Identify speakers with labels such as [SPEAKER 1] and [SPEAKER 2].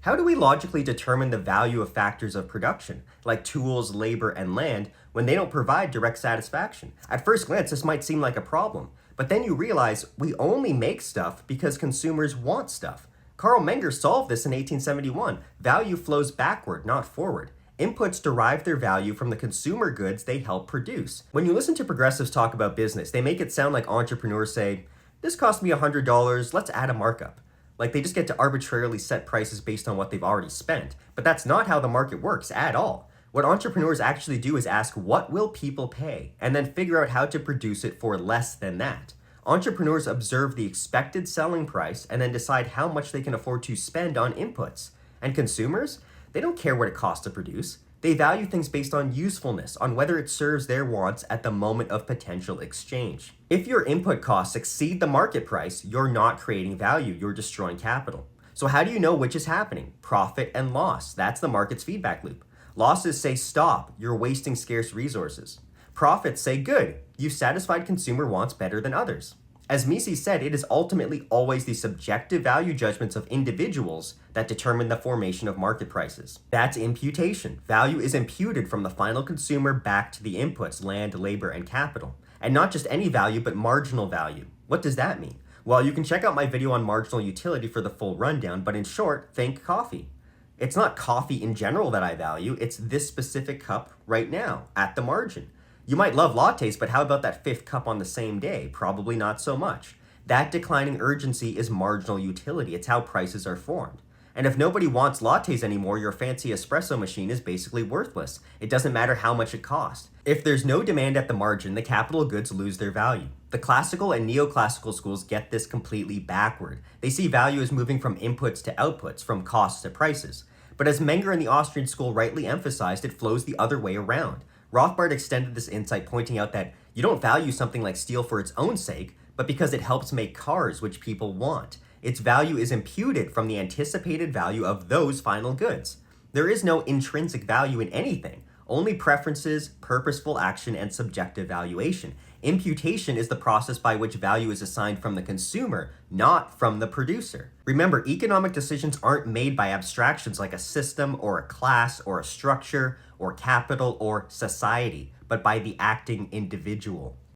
[SPEAKER 1] How do we logically determine the value of factors of production, like tools, labor, and land, when they don't provide direct satisfaction? At first glance, this might seem like a problem, but then you realize we only make stuff because consumers want stuff. Carl Menger solved this in 1871. Value flows backward, not forward. Inputs derive their value from the consumer goods they help produce. When you listen to progressives talk about business, they make it sound like entrepreneurs say, "This cost me $100, let's add a markup." Like they just get to arbitrarily set prices based on what they've already spent. But that's not how the market works at all. What entrepreneurs actually do is ask, what will people pay? And then figure out how to produce it for less than that. Entrepreneurs observe the expected selling price and then decide how much they can afford to spend on inputs. And consumers? They don't care what it costs to produce. They value things based on usefulness, on whether it serves their wants at the moment of potential exchange. If your input costs exceed the market price, you're not creating value, you're destroying capital. So how do you know which is happening? Profit and loss. That's the market's feedback loop. Losses say stop, you're wasting scarce resources. Profits say good, you've satisfied consumer wants better than others. As Mises said, it is ultimately always the subjective value judgments of individuals that determine the formation of market prices. That's imputation. Value is imputed from the final consumer back to the inputs, land, labor, and capital. And not just any value, but marginal value. What does that mean? Well, you can check out my video on marginal utility for the full rundown, but in short, think coffee. It's not coffee in general that I value, it's this specific cup right now, at the margin. You might love lattes, but how about that fifth cup on the same day? Probably not so much. That declining urgency is marginal utility. It's how prices are formed. And if nobody wants lattes anymore, your fancy espresso machine is basically worthless. It doesn't matter how much it costs. If there's no demand at the margin, the capital goods lose their value. The classical and neoclassical schools get this completely backward. They see value as moving from inputs to outputs, from costs to prices. But as Menger and the Austrian school rightly emphasized, it flows the other way around. Rothbard extended this insight, pointing out that you don't value something like steel for its own sake, but because it helps make cars, which people want. Its value is imputed from the anticipated value of those final goods. There is no intrinsic value in anything, only preferences, purposeful action, and subjective valuation. Imputation is the process by which value is assigned from the consumer, not from the producer. Remember, economic decisions aren't made by abstractions like a system or a class or a structure or capital or society, but by the acting individual.